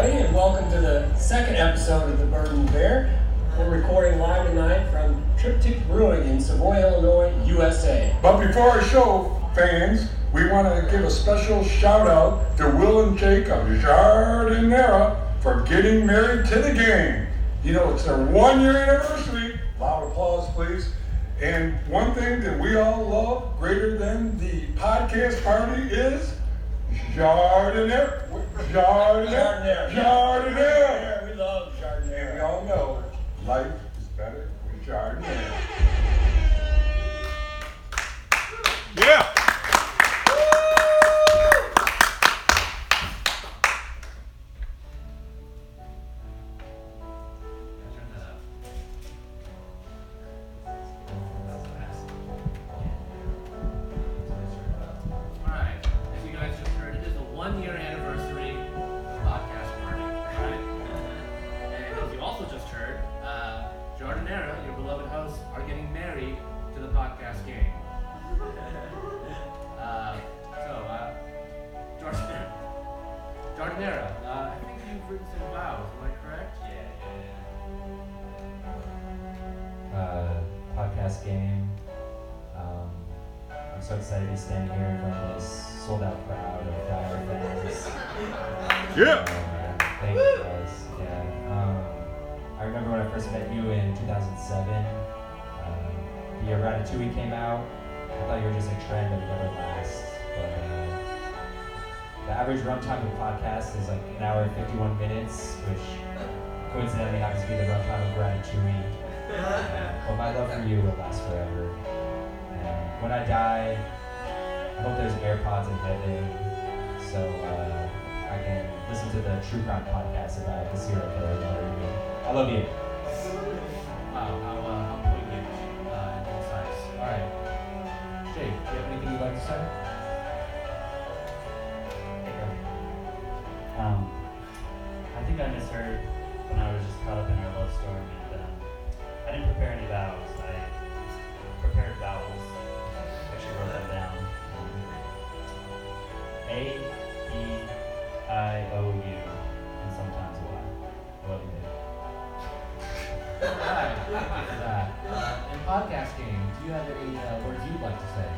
everybody, and welcome to the second episode of The Burden Bear. We're recording live tonight from Triptych Brewing in Savoy, Illinois, USA. But before our show, fans, we want to give a special shout out to Will and Jake of Jardinera for getting married to the game. You know, it's their 1-year anniversary. Loud applause, please. And one thing that we all love greater than the podcast party is Jardinera. Jardinera. Yeah, we love Jardinera. And we all know life is better with Jardinera. Yeah. Jardinera, I think you've written some vows, am I correct? Podcast game. I'm so excited to be standing here in front of this sold out crowd of Dyer fans. Yeah. Thank you guys. Yeah. I remember when I first met you in 2007. The year Ratatouille came out. I thought you were just a trend that would never last. But the average runtime of a podcast is like 1 hour and 51 minutes, which coincidentally happens to be the runtime of Ratatouille. But my love for you will last forever. And when I die, I hope there's AirPods in heaven, so I can listen to the True Crime podcast about the serial killer murdering me. I love you. Wow, how poignant and concise. All right, Jake, do you have anything you'd like to say? I think I misheard when I was just caught up in our love story, and I didn't prepare any vows. I prepared vowels. Actually wrote them down. A, E, I, O, U, and sometimes Y. I love you, babe. All right, thank you for that. In podcast game, do you have any words you'd like to say?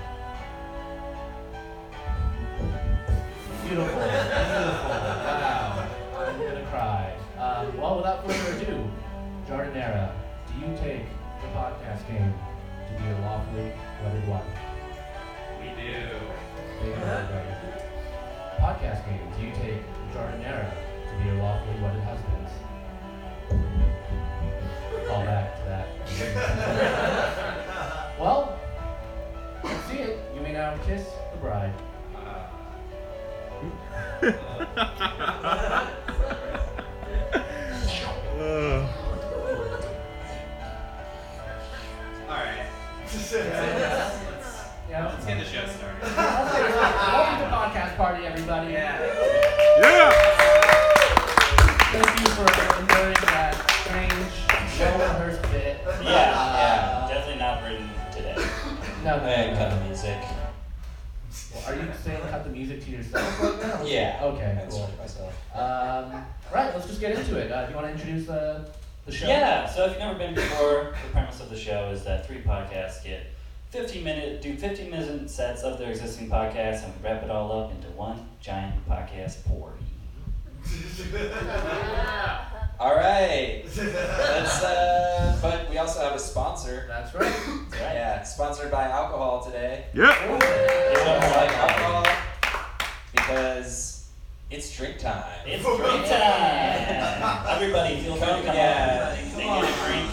Beautiful, beautiful. Wow, I'm gonna cry. Well, without further ado, Jardinera, do you take the podcast game to be your lawfully wedded wife? We do. Podcast game, do you take Jardinera to be your lawfully wedded husbands? Call back to that. Well, let's see it. You may now kiss the bride. Alright. Let's get the show started. Welcome to the podcast party, everybody. Yeah. Thank you for enduring that strange show rehearsed bit. Yeah, definitely not written today. No, And cut the music. Well, are you saying cut the music to yourself right now? Yeah. Okay, cool. Myself. Right, let's just get into it. Do you want to introduce the show? Yeah, so if you've never been before, the premise of the show is that 3 podcasts get 15-minute sets of their existing podcasts, and we wrap it all up into one giant podcast party. All right. But we also have a sponsor. That's right. That's right. Yeah, sponsored by alcohol today. Yeah. It's like alcohol because it's drink time. It's drink time. Everybody feel free to come Yeah. over. They get a drink.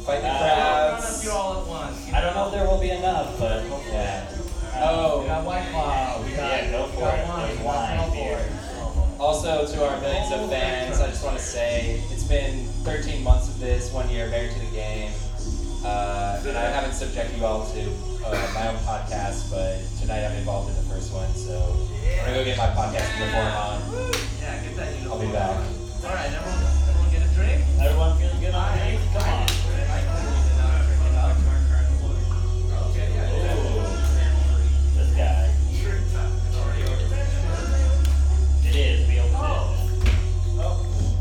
Fight the crowds. You all at once. I don't know if there will be enough, but Yeah. We Oh, got White Claw. We got yeah, go for we got it. wine. There's We got wine, Hellboy. beer. also to our millions of fans, I just want to say it's been 13 months of this, 1 year married to the game. And I haven't subjected you all to my own podcast, but tonight I'm involved in the first one, so I'm gonna go get my podcast uniform on. Yeah, get that uniform. I'll be back. All right, everyone get a drink. Everyone feeling good on the Come on. Okay, yeah. Ooh, this guy. It is. We opened it.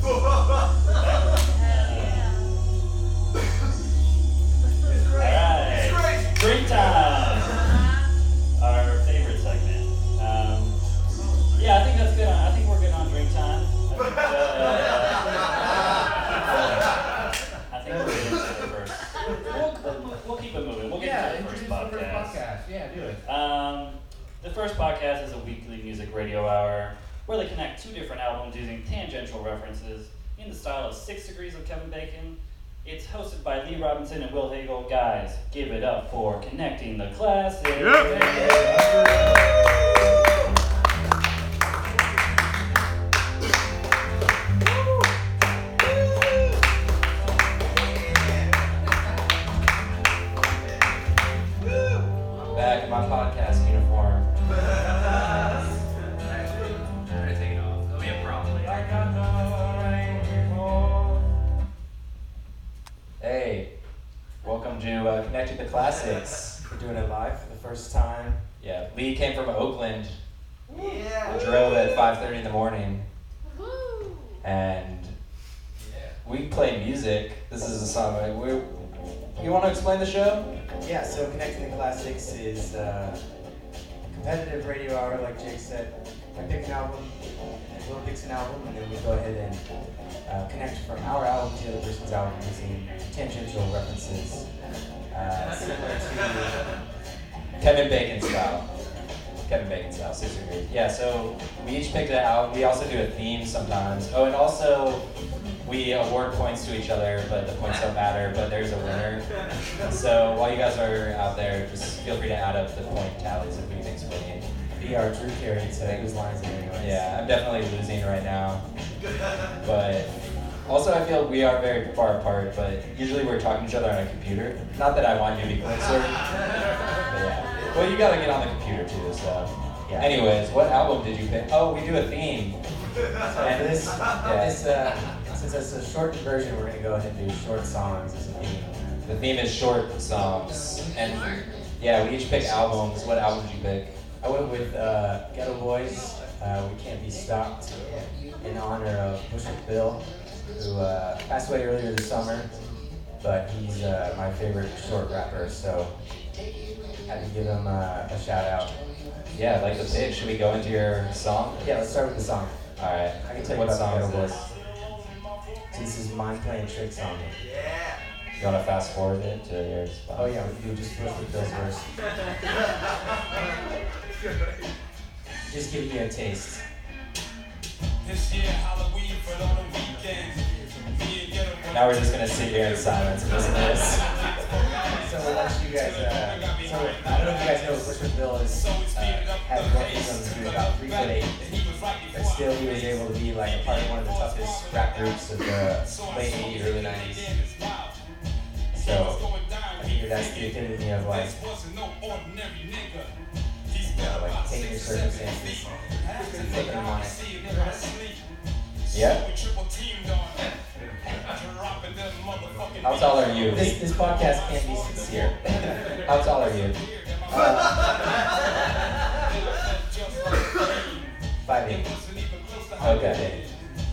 Hour, where they connect two different albums using tangential references in the style of 6 Degrees of Kevin Bacon. It's hosted by Lee Robinson and Will Hagel. Guys, give it up for Connecting the Classics. Back in my podcast uniform. Try to take it off. There'll be a problem later. Hey, welcome to Connecting the Classics. We're doing it live for the first time. Yeah, Lee came from Oakland. Yeah. Drove at 5:30 in the morning. And we play music. This is a song. You want to explain the show? Yeah, so Connecting the Classics is a competitive radio hour, like Jake said. I pick an album, and Will picks an album, and then we go ahead and connect from our album to the other person's album using tangential references, similar to Kevin Bacon style. Kevin Bacon style, 6 Degrees. Yeah, so we each picked it out. We also do a theme sometimes. Oh, and also we award points to each other, but the points don't matter, but there's a winner. So while you guys are out there, just feel free to add up the point tallies of who you think's winning. be our Drew Carey today, whose lines are anyways. Yeah, I'm definitely losing right now. But also I feel we are very far apart, but usually we're talking to each other on a computer. Not that I want you to be closer. But yeah. Well, you gotta get on the computer too, so. Yeah. Anyways, what album did you pick? Oh, we do a theme. And since it's a shortened version, we're gonna go ahead and do short songs as a theme. The theme is short songs. And yeah, we each pick albums. What album did you pick? I went with Ghetto Boys, We Can't Be Stopped, in honor of Bushwick Bill, who passed away earlier this summer, but he's my favorite short rapper, so had to give him a shout out. Yeah, like the pick. Should we go into your song? Yeah, let's start with the song. Alright. I can tell you What about song Ghetto is Boys. this? So this is Mind Playing Tricks on Me. You wanna fast forward it to your spot? Oh yeah, we can do just Bushwick Bill's verse. Just giving you a taste. This year Halloween, but on the weekends, me and Ghetto Boys. Now we're just gonna sit here in silence and listen to this. So we'll let you guys, so I don't know if you guys know, Bushwick Bill is, had dwarfism to about 3'8", but still he was able to be like a part of one of the toughest rap groups of the late 80s, early 90s. So I think that's the epitome of like, like taking your circumstances and flipping them on it. Yeah? How tall are you? This podcast can't be sincere. How tall are you? 5'8". Okay.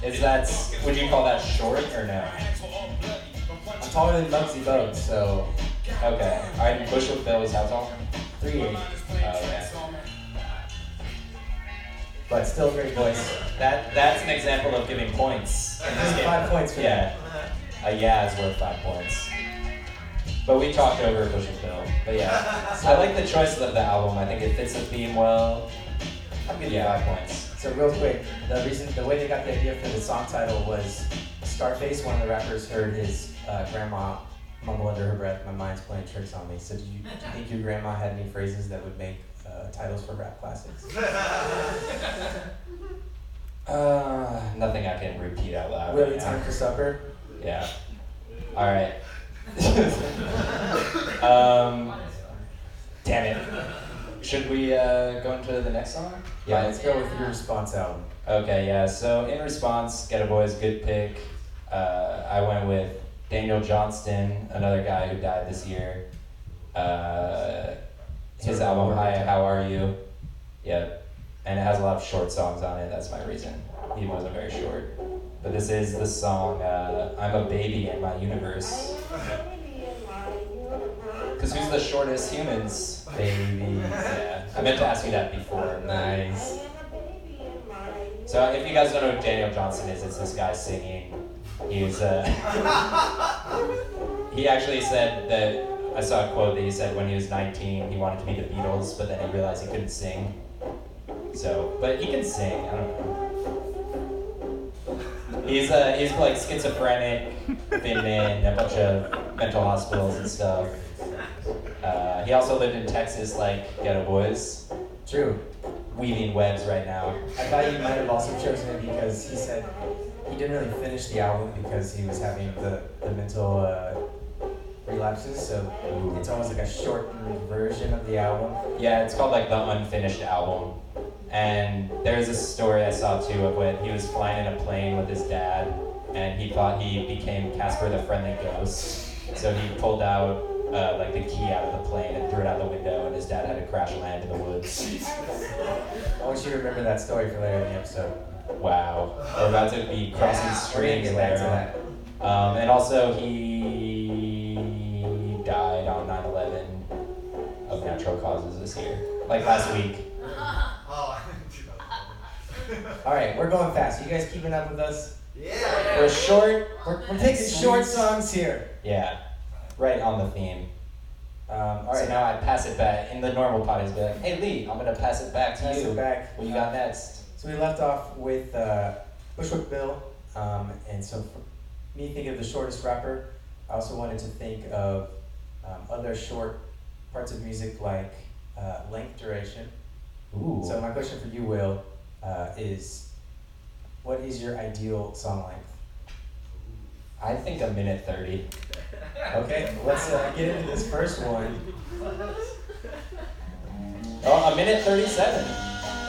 Is that, would you call that short or no? I'm taller than Muggsy Bogues, so Okay. Alright, Bushwick Bill is how tall? 3'8". Oh, yeah. But still a great voice. That's an example of giving points. in this game. 5 points for Yeah. A yeah is worth 5 points. But we talked over Bushwick Bill. But yeah. I like the choice of the album. I think it fits the theme well. I'll give you 5 points. So real quick, the way they got the idea for the song title was Scarface, one of the rappers, heard his grandma mumble under her breath, "My mind's playing tricks on me." So do you think your grandma had any phrases that would make titles for rap classics? Nothing I can repeat out loud. Really, right now. time for supper? Yeah. Alright. Damn it. Should we go into the next song? Yeah, let's go with your response album. Okay, yeah. So in response, Ghetto Boys, good pick. I went with Daniel Johnston, another guy who died this year. His album, Hi, How Are You? Yeah. And it has a lot of short songs on it. That's my reason. He wasn't very short. But this is the song, I'm a Baby in My Universe. Because who's the shortest humans? Baby. Yeah. I meant to ask you that before. Nice. So if you guys don't know who Daniel Johnston is, it's this guy singing. He's he actually said that, I saw a quote that he said when he was 19 he wanted to be the Beatles, but then he realized he couldn't sing. So, but he can sing. I don't know. He's like schizophrenic, been in a bunch of mental hospitals and stuff. He also lived in Texas, like Ghetto Boys, True. weaving webs right now. I thought you might have also chosen it because he said he didn't really finish the album because he was having the mental relapses. So it's almost like a shortened version of the album. Yeah, it's called like the unfinished album. And there's a story I saw too of when he was flying in a plane with his dad, and he thought he became Casper the Friendly Ghost. So he pulled out like the key out of the plane and threw it out the window, and his dad had to crash land in the woods. I want you to remember that story for later in the episode. Wow, we're about to be crossing streams Get back to later that. on. And also he died on 9/11 of natural causes this year, like last week. All right, we're going fast. You guys keeping up with us? We're short. We're taking short songs here. Yeah, right on the theme. All So right, now I pass it back. In the normal podcast, be like, "Hey Lee, I'm gonna pass it back to pass you. it back. What you got next?" So we left off with Bushwick Bill, and so for me thinking of the shortest rapper, I also wanted to think of other short parts of music like length, duration. Ooh. So my question for you, Will, is what is your ideal song length? I think 1:30. Okay, let's get into this first one. Oh, 1:37.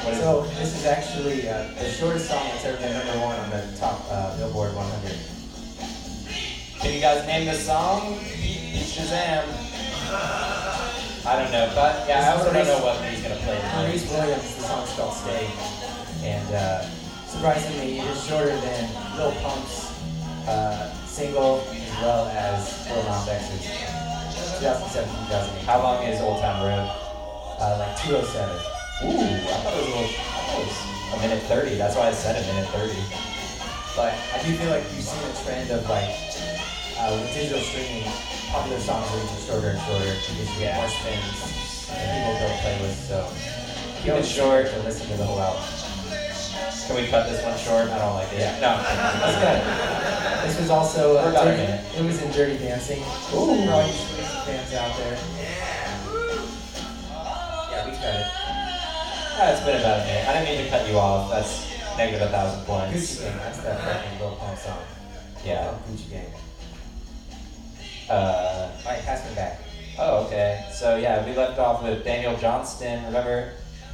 What is So this is actually the shortest song that's ever been number one on the top Billboard 100. Can you guys name the song? Shazam. I don't know, but yeah, I also don't know what he's gonna play tonight. Reese Williams, the song's called Stay. And surprisingly, it is shorter than Lil Pump's single as well as Lil Nas X's 2007-2008. How long is Old Town Road? Like 207. Ooh, I thought it was 1:30. That's why I said 1:30. But I do feel like you've seen a trend of like with digital streaming, popular songs are getting shorter and shorter because you get more spins and people build playlists. So Keep it short. to listen to the whole album. Can we cut this one short? I don't like it. Yeah. No. That's good. This was also For about a Dirty- minute. it was in Dirty Dancing. Ooh. For all you Swayze fans out there. Yeah, we cut it. It's been about a minute. I didn't mean to cut you off. That's negative 1,000 points. Gucci Gang, that's that fucking Lil Pump song. Yeah. Gucci Gang. Alright, pass me back. Oh, okay. So yeah, we left off with Daniel Johnston. Remember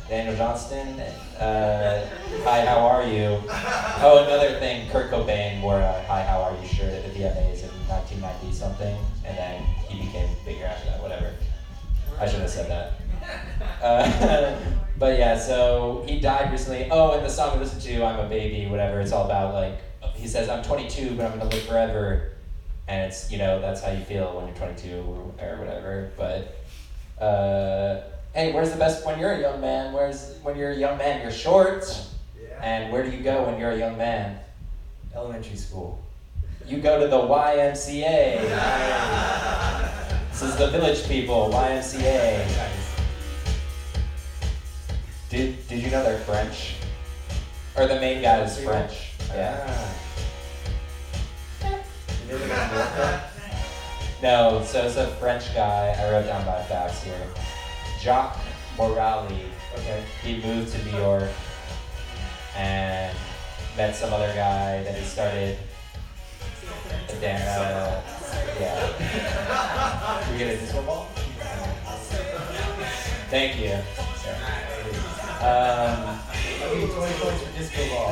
Daniel Johnston? Hi, how are you? Oh, another thing, Kurt Cobain wore a Hi, how are you shirt at the VMAs in 1990 something, and then he became bigger after that, whatever. I should have said that. But yeah, so he died recently. Oh, and the song we listened to, I'm a Baby, whatever, it's all about like, he says, I'm 22, but I'm gonna live forever. And it's, you know, that's how you feel when you're 22 or whatever. But, hey, where's the best when you're a young man? When you're a young man, you're short. Yeah. And where do you go when you're a young man? Elementary school. You go to the YMCA. This is the Village People, YMCA. Did you know they're French? Or the main guy is French. Yeah. No, so it's a French guy. I wrote down my facts here. Jacques Morali. Okay. He moved to New York and met some other guy that he started a dance. Yeah. Can we get a disco ball? Thank you. I'll give you 20 points for disco ball.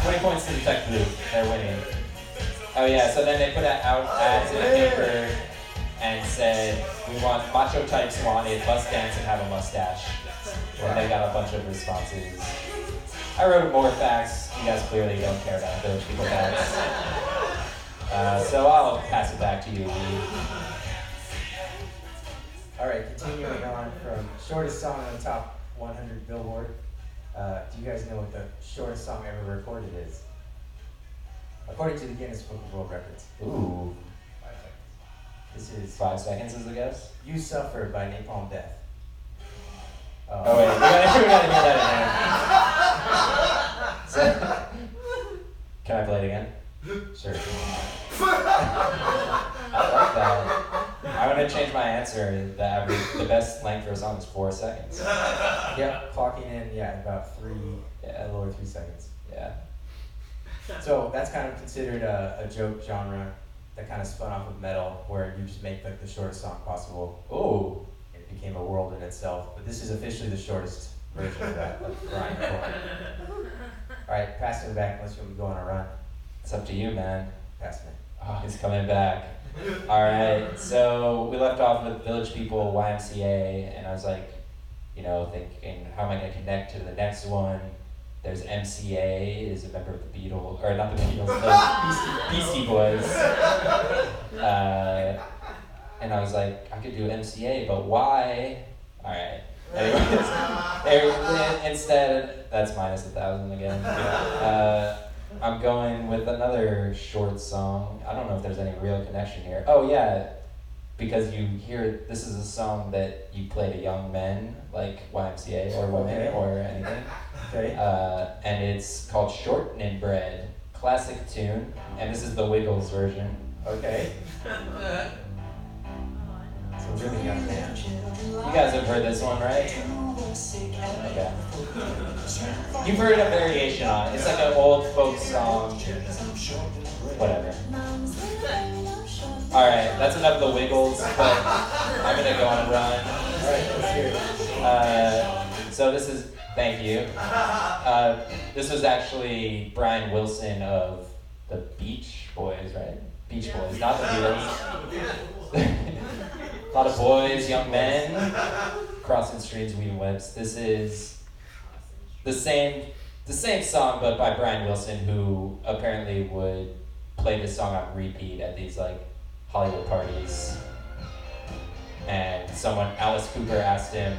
20 points to the Tech Blue. They're winning. Oh yeah, so then they put out ads in the paper and said, we want macho types wanted, must dance and have a mustache. And they got a bunch of responses. I wrote more facts. You guys clearly don't care about Village People facts. So I'll pass it back to you, Lee. Alright, continuing on from shortest song on the top 100 Billboard. Do you guys know what the shortest song ever recorded is? According to the Guinness Book of World Records. Ooh. 5 seconds. This is 5 seconds is the guess? You Suffer by Napalm Death. Oh wait, we gotta hear that again. So, can I play it again? Sure. I like that. I'm gonna change my answer. The best length for a song is 4 seconds. Yep, clocking in, about a little over 3 seconds. Yeah. So that's kind of considered a joke genre that kind of spun off of metal, where you just make like the shortest song possible. Ooh. It became a world in itself. But this is officially the shortest version of that, of grindcore. All right, pass it back unless you want to go on a run. It's up to you, man. Pass me. Oh, he's coming back. All right, so we left off with Village People, YMCA, and I was like, thinking, how am I going to connect to the next one? There's MCA, is a member of the Beatles, or not the Beatles, the Beastie Boys. And I was like, I could do MCA, but why? All right. Anyways, instead, that's minus 1,000 again. I'm going with another short song. I don't know if there's any real connection here. Oh yeah, because you hear this is a song that you play to young men, like YMCA or women or anything. Okay. And it's called Shortening Bread, classic tune, and this is the Wiggles version. Okay. So really young man. You guys have heard this one, right? Okay. You've heard a variation on it. It's like an old folk song. Whatever. Alright, that's enough of the Wiggles, but I'm gonna go on a run. Alright, let's hear it. So this is, thank you. This was actually Brian Wilson of the Beach Boys, right? Beach Boys, not the Beatles. A lot of boys, young men, crossing streets, weaving webs. This is the same song, but by Brian Wilson, who apparently would play this song on repeat at these like Hollywood parties. And Alice Cooper asked him,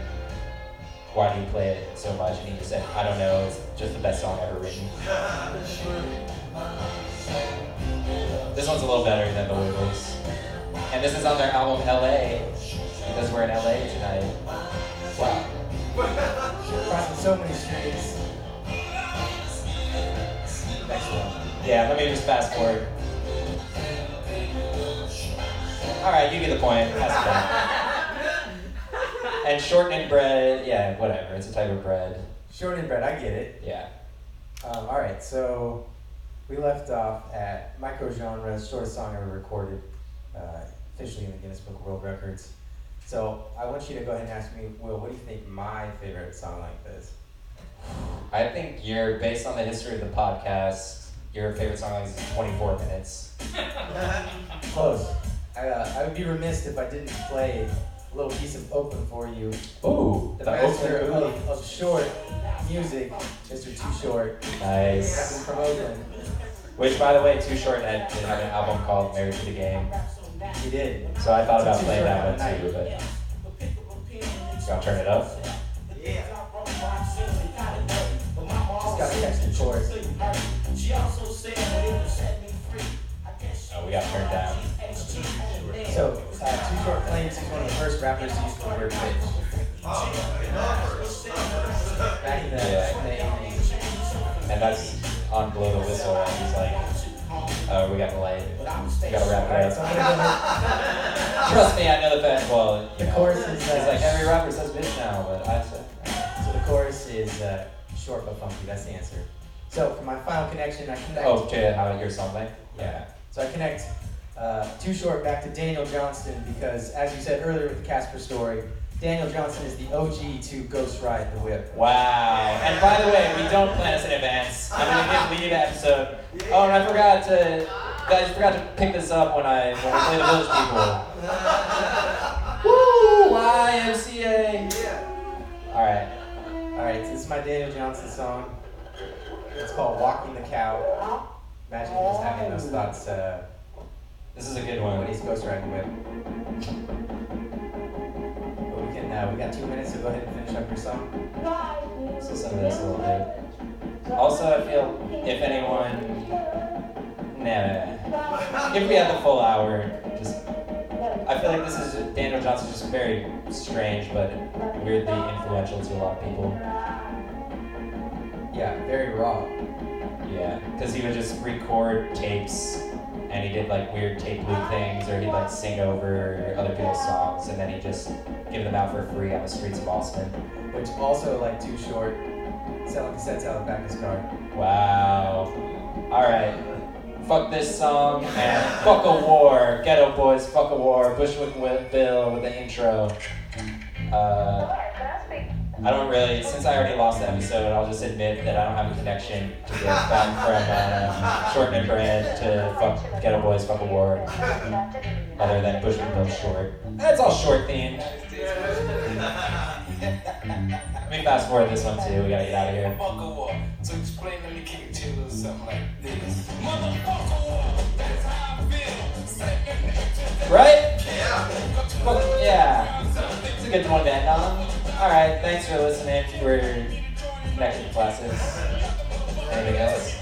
why do you play it so much? And he just said, I don't know, it's just the best song ever written. This one's a little better than the Wiggles. And this is on their album LA, because we're in LA tonight. Wow. Crossing so many streets. Next one. Yeah, let me just fast forward. Alright, you get the point. Pass it down. And shortening bread, yeah, whatever. It's a type of bread. Shortening bread, I get it. Yeah. Alright, so we left off at Microgenre's shortest song ever recorded, officially in the Guinness Book of World Records. So I want you to go ahead and ask me, Will, what do you think my favorite song like this? I think based on the history of the podcast, your favorite song like this is 24 minutes. Close. I would be remiss if I didn't play a little piece of Oakland for you. Ooh, The master of short music, Mr. Too Short. Nice. From Oakland. Which, by the way, Too Short did have an album called Married to the Game. He did. So I thought about playing that one too, but y'all turn it up. Just gotta catch the chorus. Oh, we got turned down. So, Too Short claims he's one of the first rappers to use the word bitch. Back in the 80s. And that's on Blow the Whistle, and he's like, oh, we got the light. We gotta wrap Alright, it so up. I'm gonna go ahead. Trust me, I know the fact. Well, The chorus is he's like, every rapper says bitch now, but I said. So the chorus is short but funky. That's the answer. So for my final connection, I connect. Oh, to how your song went? Yeah. So I connect Too Short back to Daniel Johnston because, as you said earlier with the Casper story, Daniel Johnston is the OG to Ghost Ride the Whip. Wow. And by the way, we don't plan this in advance. I'm gonna give Lee the episode. Oh, and I forgot to pick this up when we play the Village People. Woo! YMCA. All right. Alright, so this is my Daniel Johnston song. It's called Walking the Cow. Imagine just having those thoughts This is a good when one. he's Ghost Riding the Whip. But we got 2 minutes, so go ahead and finish up your song. So some of this a little bit. Also, I feel if anyone, if we had the full hour, just I feel like this is Daniel Johnson's just very strange, but weirdly influential to a lot of people. Yeah, very raw. Yeah, because he would just record tapes, and he did like weird tape loop things, or he'd like sing over other people's songs, and then he'd just give them out for free on the streets of Austin. Which also, like, Too Short, selling cassettes out of the back of his car. Wow. Alright. Fuck this song and fuck a war. Ghetto Boys, fuck a war. Bushwick Bill with the intro. I don't really, since I already lost the episode, I'll just admit that I don't have a connection to get back from Short and Brand to fuck Ghetto Boys, fuck a war. Other than Bushwick Bill Short. It's all short themed. Let me fast forward this one too, we gotta get out of here. Fuck a war. To explain, let me kick it to you something like this. Motherfucker war. That's how I feel. Right? Yeah. Fuck yeah. It's a good one to end on. Alright, thanks for listening. We're Connection Classes. Anything else?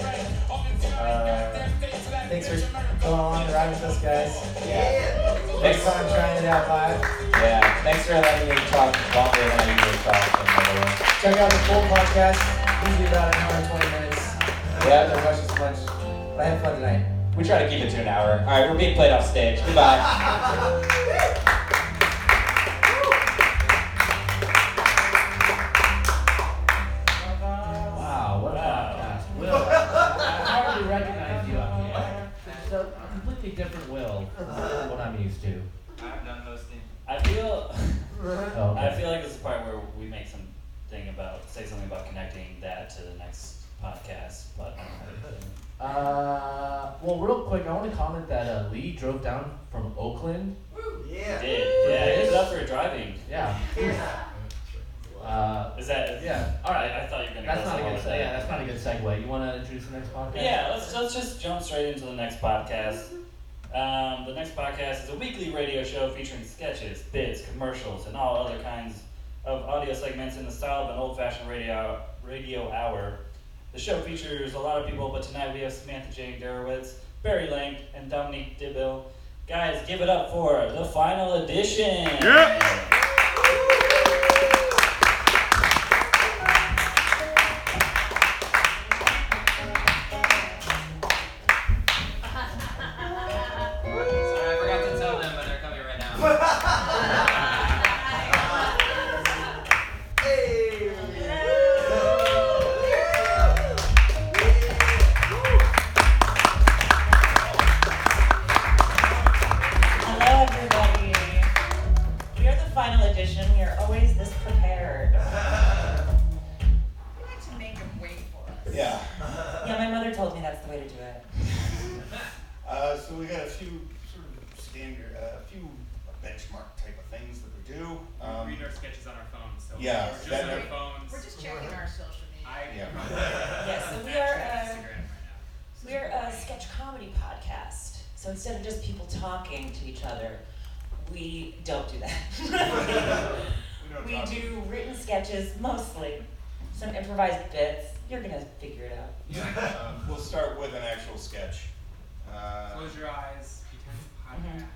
Thanks for going along the ride with us, guys. Yeah. Next time trying it out live. Yeah, thanks for letting me talk longer than I usually talk. Check out the full podcast. Usually about an hour and 20 minutes. Yeah. Don't rush as much. But I had fun tonight. We try to keep it to an hour. Alright, we're being played off stage. Goodbye. Wow, what a podcast. Will, I hardly recognize you up here. It's a completely different Will than what I'm used to. I've done hosting. I feel like this is the part where we make say something about connecting that to the next podcast, but I don't know how to do it. Well, real quick, I want to comment that Lee drove down from Oakland. Yeah. He did. Yeah, he was up for driving. Yeah. Is that? Yeah. All right. I thought you were gonna. That's go not a somewhere good. with that. Yeah, that's not a good segue. You want to introduce the next podcast? Yeah. Let's just jump straight into the next podcast. The next podcast is a weekly radio show featuring sketches, bits, commercials, and all other kinds of audio segments in the style of an old-fashioned radio hour. The show features a lot of people, but tonight we have Samantha Jane Derowitz, Barry Lang, and Dominique Dibble. Guys, give it up for the final edition. Yeah. Sorry, I forgot to tell them, but they're coming right now. Hello, everybody. We are the final edition. We are always this prepared. We like to make them wait for us. Yeah. Yeah, my mother told me that's the way to do it. So we got a few sort of standard, a few benchmark type of things that we do. We read our sketches on our phones, so Yeah, we're just that- on our phones. We're just checking our social media. Yeah, so we're a sketch comedy podcast. So instead of just people talking to each other, we don't do that. We do written sketches mostly, some improvised bits. You're gonna figure it out. Yeah. We'll start with an actual sketch. Close your eyes, pretend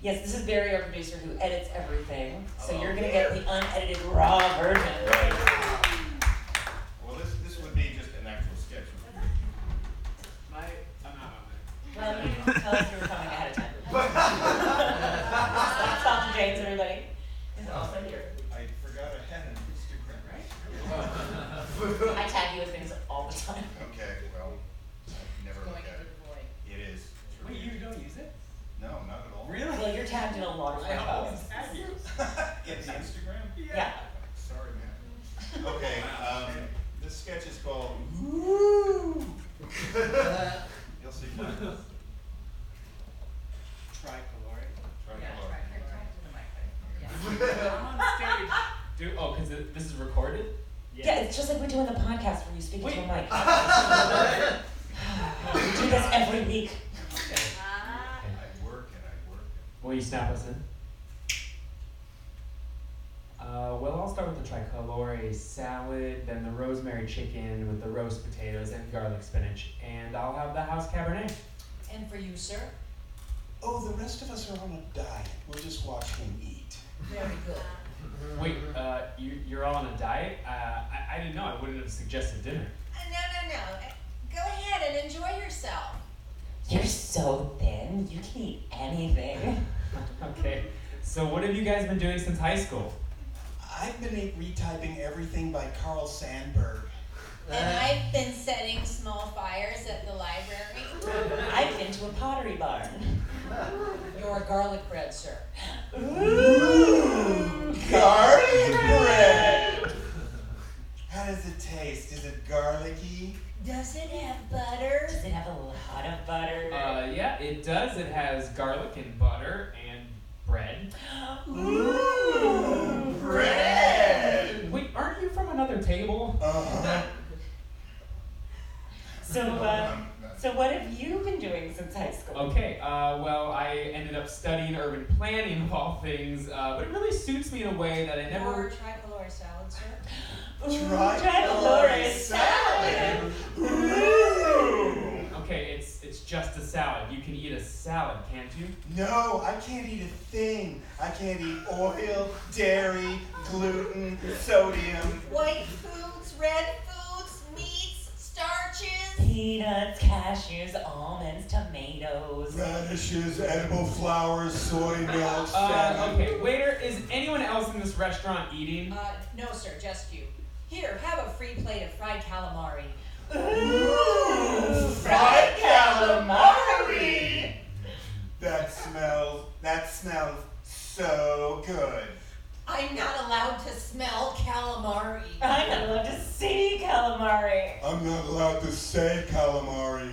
Yes, this is Barry, our producer, who edits everything. So you're gonna get the unedited raw version. Well, this would be just an actual sketch. I'm not on there. Well, you didn't tell us you were coming ahead of time. Tom and James, everybody. Is also here. I forgot I had an Instagram, right? I tag you with things all the time. Okay, well, I never look at it. It is. Wait, you don't use it? No, not at all. Really? Well, you're tagged in a lot of my posts. Tag you. In Instagram? Yeah. Sorry, man. Okay, this sketch is called Woo! You'll see why. Tricolore. Tricolore. I'm on stage. Because this is recorded? Yeah, it's just like we do in the podcast where you speak into a mic. We do this every week. I work. Will you snap us in? Well, I'll start with the tricolore salad, then the rosemary chicken with the roast potatoes and garlic spinach, and I'll have the house cabernet. And for you, sir? Oh, the rest of us are on a diet. We'll just watch him eat. Very good. Wait, you're all on a diet? I didn't know. I wouldn't have suggested dinner. No. Go ahead and enjoy yourself. You're so thin, you can eat anything. Okay. So what have you guys been doing since high school? I've been retyping everything by Carl Sandburg. And I've been setting small fires at the library. I've been to a pottery barn. You're a garlic bread, sir. Ooh, garlic bread! How does it taste? Is it garlicky? Does it have butter? Does it have a lot of butter? Yeah, it does. It has garlic and butter and bread. Ooh, bread! Wait, aren't you from another table? So what have you been doing since high school? Okay, well, I ended up studying urban planning of all things, but it really suits me in a way that I Or never... tricolor salad, sir. Tricolor salad! Ooh! Okay, it's just a salad. You can eat a salad, can't you? No, I can't eat a thing. I can't eat oil, dairy, gluten, sodium. White foods, red foods, meats, starches. Peanuts, cashews, almonds, tomatoes. Radishes, edible flowers, soy milk, salmon. Okay, waiter, is anyone else in this restaurant eating? No, sir, just you. Here, have a free plate of fried calamari. Ooh, fried calamari! That smells so good. I'm not allowed to smell calamari. I'm not allowed to see calamari. I'm not allowed to say calamari.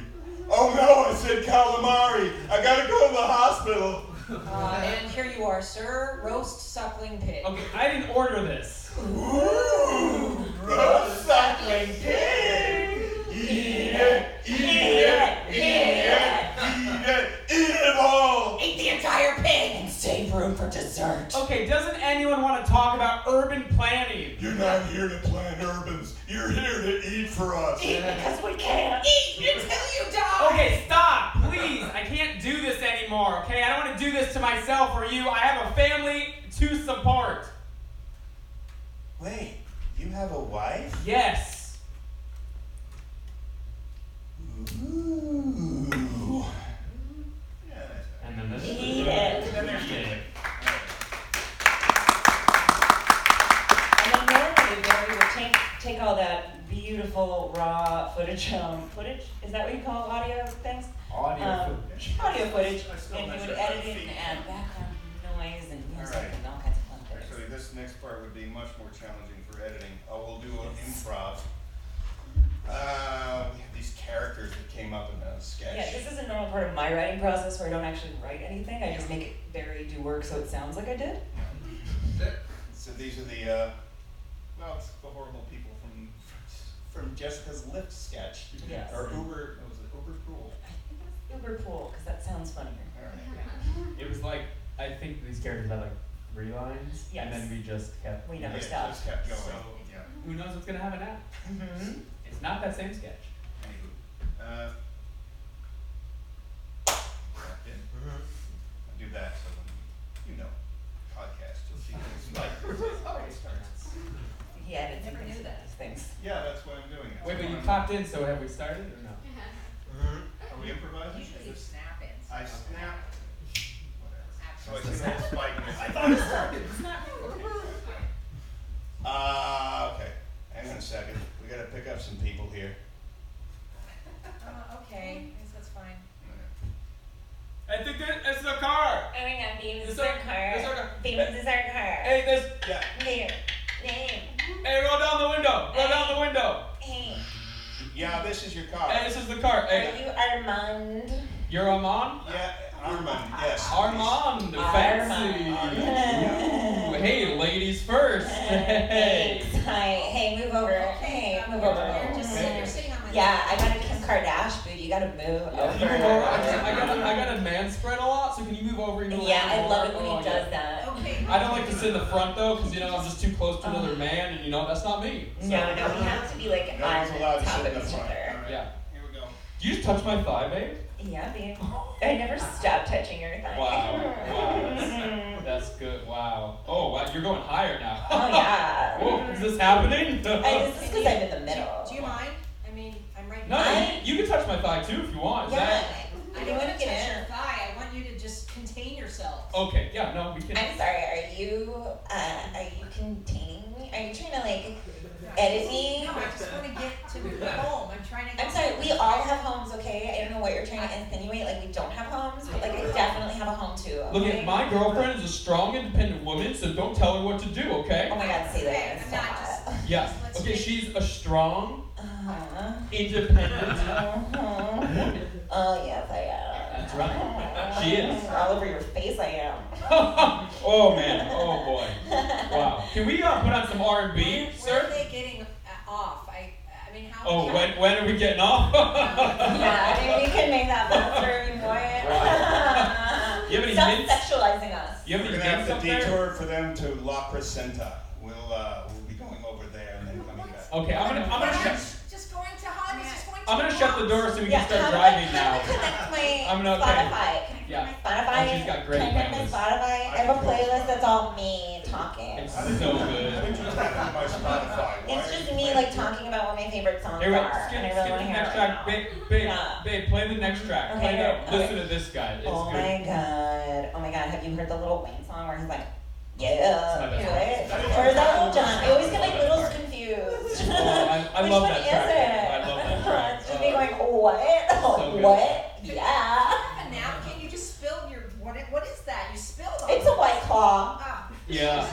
Oh no, I said calamari. I gotta go to the hospital. And here you are, sir. Roast suckling pig. Okay, I didn't order this. Ooh, roast suckling pig. Eat it, eat it, eat it, eat it, eat it all. Eat the entire pig. And save room for dessert. Okay, doesn't anyone want to talk about urban planning? You're not here to plan urbans. You're here to eat for us. Eat because we can't. Eat until you die. Okay, stop, please. I can't do this anymore, okay? I don't want to do this to myself or you. I have a family to support. Wait, you have a wife? Yes. Ooh. And then this. Eat it. Eat it. And then normally Barry would take all that beautiful raw footage. Footage? Is that what you call audio things? Audio footage. Audio footage, and he would edit it and add background noise and music Alright. and all kinds of fun things. Actually, this next part would be much more challenging for editing. We'll do an improv. We have these characters that came up in a sketch. Yeah, this is a normal part of my writing process where I don't actually write anything. I just make Barry do work so it sounds like I did. So these are the it's the horrible people from Jessica's Lift sketch. Yes. Or Uber. Was it Uber Pool? I think it was Uber Pool because that sounds funnier. It was like, I think these characters had like 3 lines, Yes. and then we just kept. We never Yeah, stopped. just kept going. So, Yeah. who knows what's gonna happen now? Mm-hmm. It's not that same sketch. Anywho, I do that so when podcast, you'll see things like how it starts. He edits Never and knew that. things. Yeah, that's why I'm doing it. Wait, but you popped in, so have we started or no? Are we improvising? Usually snap-ins. I snap. So I After. see that spike. I thought it started. Okay. Hang on a second. We gotta pick up some people here. Okay, I guess that's fine. I think it's the car. Oh my god, Beans It's is our our- car. it's our car. Beans is our car. Hey, this. Yeah. Name. Hey, roll down the window. Roll down the window. Hey. Yeah, this is your car. Hey, this is the car. Are Hey, you Armand? you're Armand? Yeah, Armand, yes. Armand, fancy. Ooh, hey, ladies first. Hey. Thanks. Hi. Hey, move over. Hey, move over. You're sitting on my Yeah, I got a Kim Kardashian boot. You gotta move Yeah, over. you move over. I got a man spread a lot, so can you move over? Yeah, I love it when he does that. Okay. I don't like to sit in the front though, because I'm just too close to another man, and that's not me. So. No, we have to be like No on one's allowed to top sit of in the each front. other. All right, Yeah. Here we go. you just touch my thigh, babe? Yeah, babe. I never stop touching your thigh. Wow. That's good. Wow. Oh, wow. You're going higher now. Oh, yeah. Whoa, is this happening? This is because I'm in the middle. Do you mind? I mean, I'm right No, here. you can touch my thigh too if you want. Is Yeah. that... I don't want to touch your thigh. I want you to just contain yourself. Okay, yeah, no, we can. I'm sorry, are you containing me? Are you trying to, like, edit me? No, I just want to get to home. I'm trying to I'm sorry, we all have homes, okay? I don't know what you're trying to insinuate, like we don't have homes, but like I definitely have a home too, okay? Look, my girlfriend is a strong, independent woman, so don't tell her what to do, okay? Oh my god, say that. I'm not just... Yes. Okay, she's a strong, Uh-huh. independent Uh-huh. Oh, yes, I am. That's right. She is. All over your face, I am. Oh, man. Oh, boy. Wow. Can we put on some R&B, Where sir? are they getting off? I mean, how... Oh, when are we getting off? Yeah, I mean, we can make that faster if you want. You have any Stop hints? sexualizing us. You have We're any gonna hints have up to there? detour for them to La Crescenta. We'll be going over there and then coming back. Okay, I'm gonna shut. Just going to hug. It's just going to I'm gonna shut the door so we Yeah, can start how driving do I now. connect my I'm gonna Spotify? Yeah. Spotify. Oh, she's got great Can I connect my playlists. Spotify? I have a playlist that's all me talking. It's so good. It's just me like talking about what my favorite songs Here, wait, are, skip and I the really want to hear next it track. right now. Babe, play the next track. Okay, Play that. okay. Listen to this guy. It's Oh good. my god. Oh my god. Have you heard the Little Wayne song where he's like, It's yeah, my do best it? Or is that Lil Jon? I always get like Littles confused. I Which love one that is track. it? I love that track. It's just me going, what? So good. What? Yeah. You have a napkin. You just spilled your... What is that? You spilled all It's a White Claw. Ah. Yeah.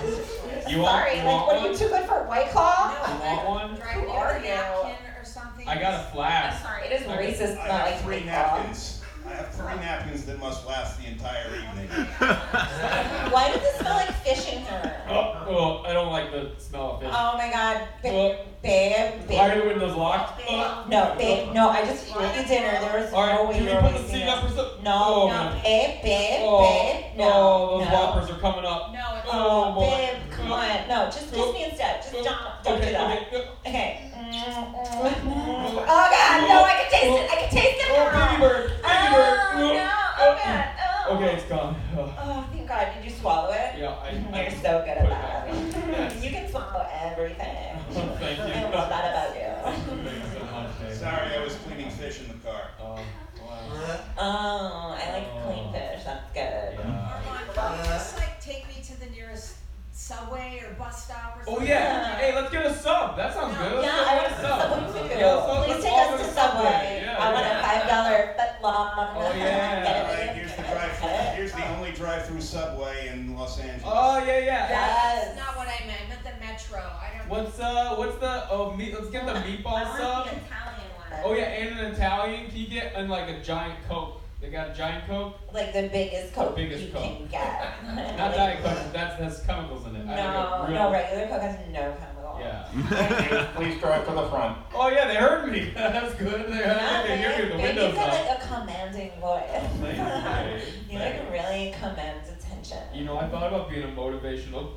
You want, Sorry, you like, want what one? are you too good for White Claw? You want one? Drive the are other you? napkin or something. I got a flask. Sorry, it is racist, I not have like 3 White Claw. napkins. I have 3 napkins that must last the entire evening. Why does it smell like fishing her? Oh, I don't like the smell of fish. Oh my god, Well, babe. Why are the windows locked? No, babe, no, I just ate you dinner. There was All right, no way can you we were put the wasting seat it. up or something? No, Oh, no, man. babe, Oh, babe, no. oh, those no. whoppers are coming up. No, it's... Oh, boy. babe, come on. No, just kiss me instead. Just don't do that. Okay. Oh god, no, I can taste it. I can taste it. Oh, baby bird, baby bird. Oh, no, oh god. Oh. Okay, it's gone. Oh. Oh, thank God. Did you swallow it? Yeah, I You're so good at put it that. back. You can swallow everything. Thank you. I love that about you. Thanks so much, babe. Sorry, I was cleaning fish in the car. Oh, wow. Oh, I like clean fish. That's good. Armand, can you just like take me to the nearest subway or bus stop or Oh something? yeah. Hey, let's get a sub. That sounds good. Let's Yeah, go I get want a to sub. Subway too. Yeah, so Please let's take all us go to to Subway. Yeah, I want yeah. a $5 footlong. Oh yeah. All right, here's the drive-through. Here's the only drive-through Subway in Los Angeles. Oh yeah. That's not what I meant. I meant the metro. I don't... What's the meat? Let's get the meatball sub. The Italian one. Oh yeah, and an Italian. Can you get and like a giant Coke? They got a giant Coke. Like the biggest Coke biggest you Coke. can get. Not Diet Coke. That has chemicals in it. I No, think a no, real- regular Coke has no chemicals. Yeah. Please drive to the front. Oh yeah, they heard me. That's good. They Yeah, can hear me. The babe, windows you've got up. like a commanding voice. Thank you, babe. You like really command attention. You know, I thought about being a motivational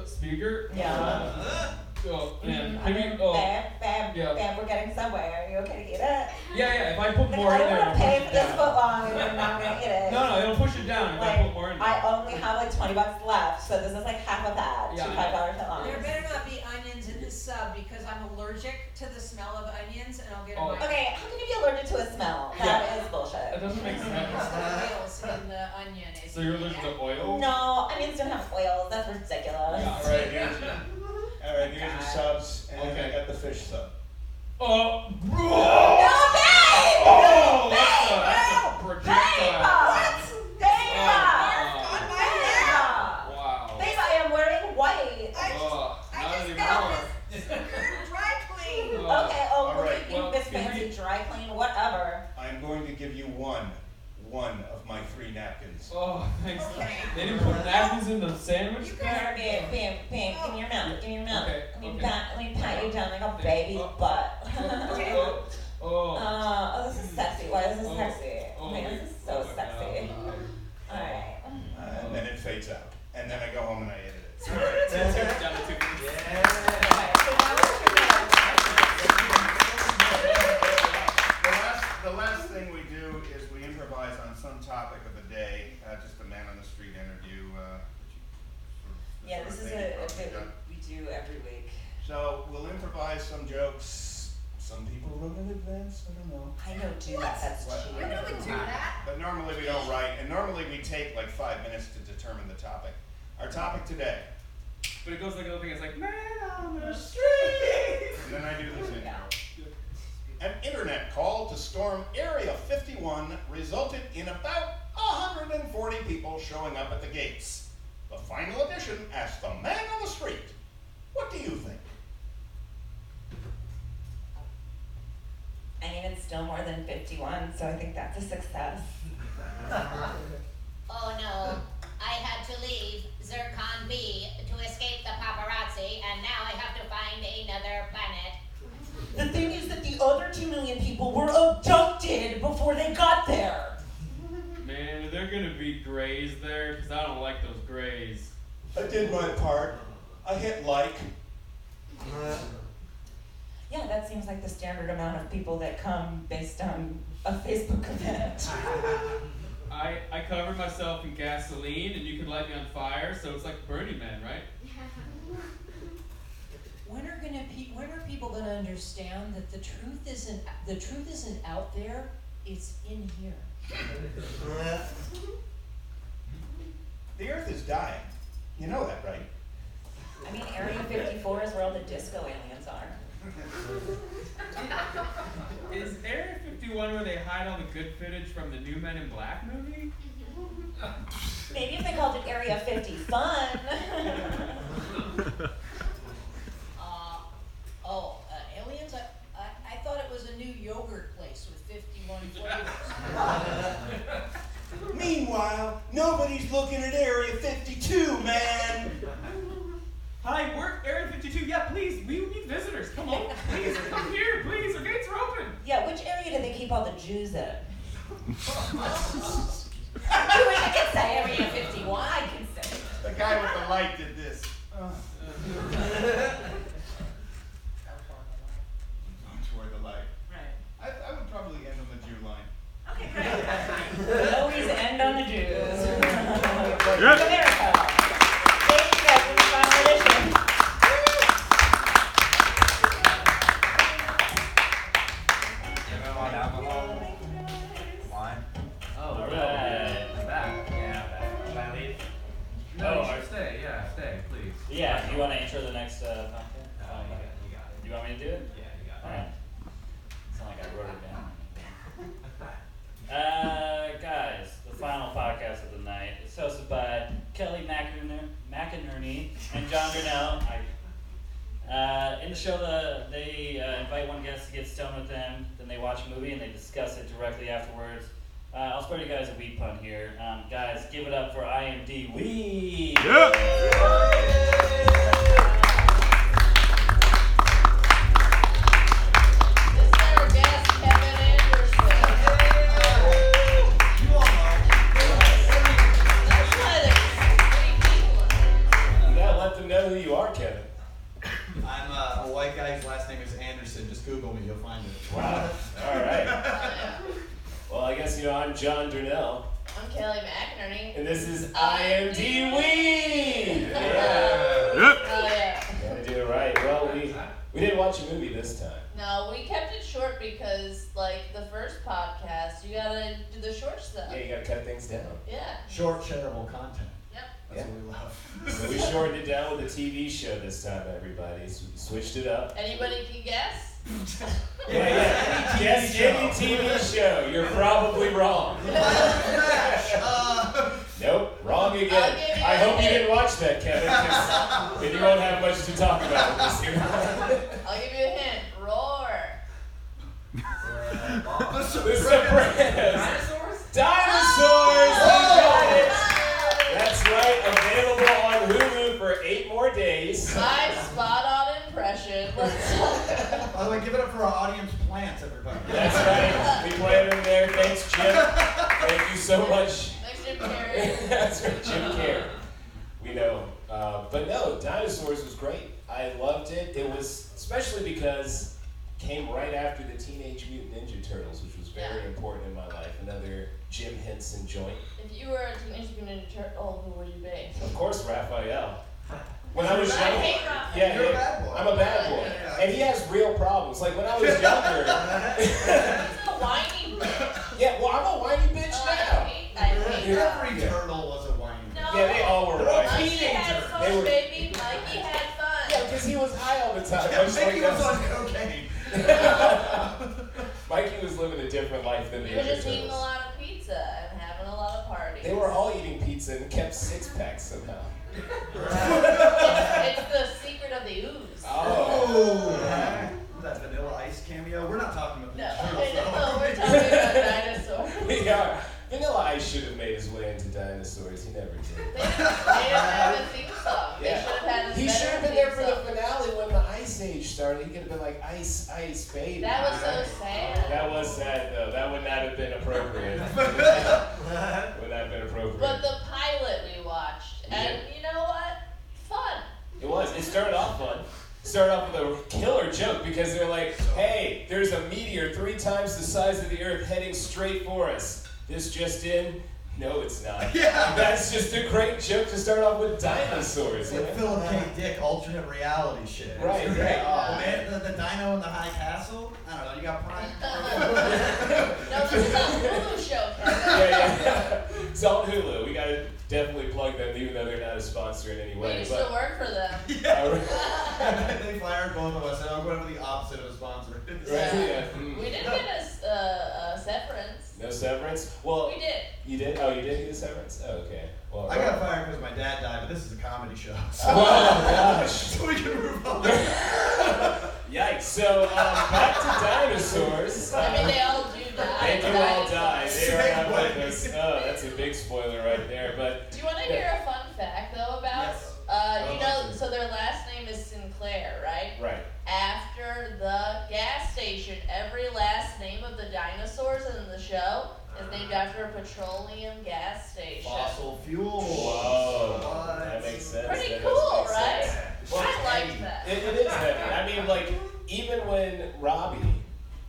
speaker. Yeah. Oh man, I maybe. mean, Oh. babe, Yeah. we're getting Subway. Are you okay to eat it? Yeah. If I put Like, more I in don't there, want it'll to pay push for it this down. foot long and I'm not gonna eat it. No, it'll push it down if I Like, put more in there. I only have like $20 left, so this is like half of that. Yeah, $5 foot long. There better not be onions in this sub because I'm allergic to the smell of onions and I'll get Oh. a Okay, how can you be allergic to a smell? That is bullshit. That doesn't make sense. oils in the onion. Is So you're allergic to oil? No, onions don't have oils. That's ridiculous. Yeah, All right, here's your subs, and I got the fish sub. Oh. No, babe! Oh, Babe! that's a projectile. Wow. Babe, I am wearing white. Not anymore. dry clean. Okay, oh, All look right, at you, well, Miss can Fancy we- Dry Clean, whatever. I'm going to give you one of my 3 napkins. Oh, thanks. They didn't put napkins in the sandwich? Here, babe, give me your mouth, give me your mouth. Okay, Let me pat you down like a baby's butt. Oh. This is sexy. Why is this Oh. sexy? Oh, Okay, this is so sexy. Alright. And then it fades out. And then I go home and I edit it. The last advance? I don't know. I don't do that. That's cheating. You know we do that. But normally we don't write, and normally we take like 5 minutes to determine the topic. Our topic today, But it goes like a little thing. It's like man on the street. and then I do this intro. An internet call to storm Area 51 resulted in about 140 people showing up at the gates. The final edition asked the man on the street, what do you think? I mean, it's still more than 51, so I think that's a success. Oh no, I had to leave Zircon B to escape the paparazzi, and now I have to find another planet. The thing is that the other 2 million people were abducted before they got there. Man, are there gonna be grays there? Because I don't like those grays. I did my part. I hit like. Yeah, that seems like the standard amount of people that come based on a Facebook event. I covered myself in gasoline and you could light me on fire, so it's like Burning Man, right? When are people gonna understand that the truth isn't out there, it's in here? The Earth is dying. You know that, right? I mean, Area 54 is where all the disco aliens are. Is Area 51 where they hide all the good footage from the new Men in Black movie? Maybe if they called it Area 50 Fun. Aliens? I thought it was a new yogurt place with 51 flavors. Meanwhile, nobody's looking at Area 52, man. Hi, we're Area 52. Yeah, please, we need visitors. Come on, please, come here, please. Our gates are open. Yeah, which area do they keep all the Jews in? I can say Area 51. I can say. The guy with the light did this. Toward the light. Right. I would probably end on the Jew line. Okay, great. Always end on the Jews. Yep. America. Thank you guys for the final edition. Everyone want alcohol? Wine? Oh, All really? right. I'm back. Yeah, should I leave? No, Oh, you should stay. Yeah, stay, please. Yeah, do you want to intro the next podcast? No, you got it. Do you want me to do it? Yeah, you got it. Alright. It's not like I wrote it down. Guys, the final podcast of the night is hosted by Kelly McInerney and John Grinnell. In the show, they invite one guest to get stoned with them, then they watch a movie and they discuss it directly afterwards. I'll spare you guys a weed pun here. Guys, give it up for IMD Weed! Yeah. This is our guest, Kevin Anderson. That's why there's 3 people. You gotta let them know who you are, Kevin. I'm a white guy whose last name is Anderson. Just Google me, you'll find it. Wow. All right. Well, I guess I'm John Durnell, I'm Kelly McInerney. and this is IMD Weed. Yeah. Yep. Oh yeah. Gotta do it right. Well, we didn't watch a movie this time. No, we kept it short because, like, the first podcast, you gotta do the short stuff. Yeah, you gotta cut things down. Yeah. Short, shareable content. Yep. That's Yeah. what we love. So we shortened it down with a TV show this time, everybody. So we switched it up. Anybody can guess? Yeah. Guess any TV show. You're probably wrong. Nope, wrong again. I'll give you I a hope you hint. didn't watch that, Kevin, because then you won't have much to talk about with this here. I'll give you a hint. Roar. The Sopranos. Dinosaurs! You got it! That's right, available on Hulu for 8 more days. My spot-on impression. Let's talk. By the way, give it up for our audience plants, everybody. That's right, we planted them there. Thanks, Jim. Thank you so much. Next Jim Carrey. That's right, Jim Carrey. We know. But no, Dinosaurs was great. I loved it. It was, especially because it came right after the Teenage Mutant Ninja Turtles, which was very important in my life. Another Jim Henson joint. If you were a Teenage Mutant Ninja Turtle, who would you be? Of course, Raphael. When I was I young, hate Raphael. yeah, You're a yeah, bad boy. I'm a bad boy. Yeah, And he has real problems. Like when I was younger. He's a whiny bitch. Yeah, well, I'm a whiny bitch now. I hate Every turtle was a whiny. No. Yeah, they all were whiny. Mikey had fun, They were- baby. Mikey had fun. Yeah, because he was high all the time. Yeah, much Mickey like was us. on cocaine. Mikey was living a different life than We the were other just eating a turtles. lot of pizza and having a lot of parties. They were all eating pizza and kept six-packs somehow. It's the secret of the ooze. Oh. That Vanilla Ice cameo. We're not talking about the No, turtles. no, we're talking about dinosaurs. We are. Vanilla Ice should have made his way into dinosaurs. He never did. They didn't have a theme song. They Yeah. should have had a He better should have been theme there for the song. finale when the Ice Age started. He could have been like, Ice, Ice, baby. That was so sad. That was sad, though. That would not have been appropriate. would not have been appropriate. But the pilot we watched, and you know what? Fun. It was. It started off fun. Started off with a killer joke because they're like, hey, there's a meteor 3 times the size of the Earth heading straight for us. This just in? No, it's not. Yeah. That's just a great joke to start off with dinosaurs. It's like Philip K. Dick alternate reality shit. Right, It's great. right. Oh man, the dino in the high castle. I don't know. You got Prime. No, this is a Hulu show, Kevin. Yeah. It's on Hulu. We gotta definitely plug them, even though they're not a sponsor in any We way. used to work for them. They fired both of us, and I'm going to the opposite of a sponsor. Right? Yeah. We didn't get a severance. No severance? Well, We did. You did? Oh, you did get a severance? Oh, okay. Well, I got fired because my dad died, but this is a comedy show. So Oh, gosh. so we can move on. Yikes. So, back to dinosaurs. I mean, they all do die. They do all die. They are not Segue. with us. Oh, that's a big spoiler right there. But Do you want to hear a fun fact though about? Yes. You know, so their last name is Sinclair, right? right. After the gas station, every last name of the dinosaurs in the show is named after a petroleum gas station. Fossil fuel. Whoa. That makes sense. Pretty That cool, does make right? sense. I like that. It is heavy. I mean, like, even when Robbie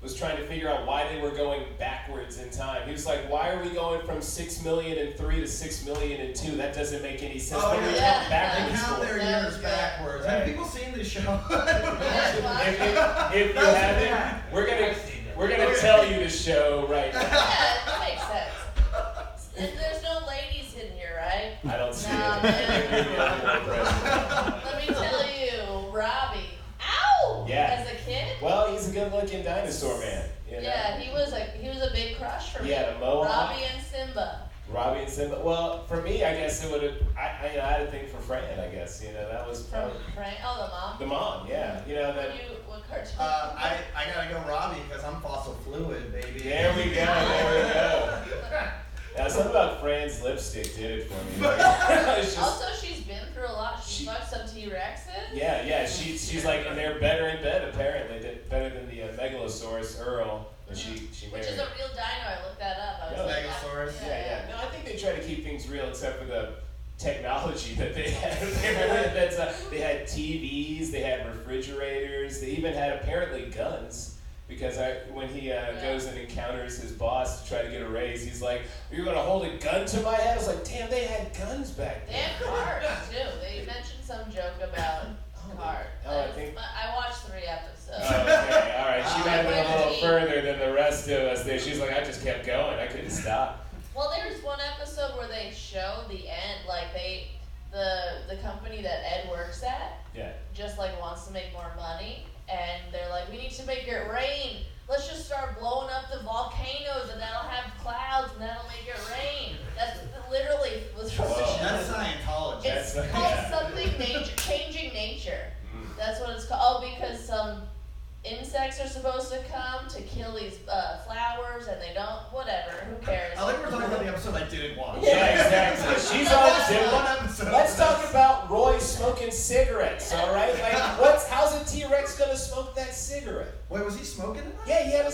was trying to figure out why they were going backwards in time, he was like, why are we going from 6,000,003 to 6,000,002? That doesn't make any sense. Oh, What are we yeah. going backwards They count for? their years backwards. Right. Have people seen this show? If you haven't, we're gonna tell you to show right now. Yeah, that makes sense. And there's no ladies in here, right? I don't see No, it. Let me tell you, Robbie. Ow! Yeah. As a kid. Well, he's a good-looking dinosaur man. You know? Yeah, he was a big crush for me. He had a mohawk. Robbie and Simba. Robbie and Simba. Well, for me, I guess it would have. I had a thing for Fran. I guess that was From Frank. Oh, the mom. the mom. Yeah, that. What cartoon? I gotta go Robbie because I'm fossil fluid, baby. There we go. There we go. Now, something about Fran's lipstick did it for me. Like, it's just, Also, she's been through a lot. She fucked some T-Rexes. yeah. She's like, and they're better in bed apparently. They're better than the Megalosaurus Earl. And she Which married. is a real dino. I looked that up. I was like, Megalosaurus. Yeah. No, I think they try to keep things real, except for the technology that they had. They had TVs, they had refrigerators, they even had apparently guns. Because when he goes and encounters his boss to try to get a raise, he's like, "You're gonna hold a gun to my head?" I was like, "Damn, they had guns back They then." had cars too. They mentioned some joke about cars. I watched 3 episodes. Oh, okay, all right. She might have been a little Wait. further than the rest of us there. She's like, I just kept going. I couldn't stop. Well, there's one episode where they show the end, like the company that Ed works at Yeah. just like wants to make more money, and they're like, we need to make it rain. Let's just start blowing up the volcanoes, and that'll have clouds, and that'll make it rain. That's literally was from the show. That's Scientology. It's called something changing nature. That's what it's called. Oh, because some insects are supposed to come to kill these flowers, and they don't. Whatever. Who cares? I like we're talking about the episode I didn't watch. Yeah, exactly. She's I on watched different. one episode. Let's talk about Roy smoking cigarettes, all right? Like, how's a T-Rex gonna smoke that cigarette? Wait, was he smoking it? Yeah, he had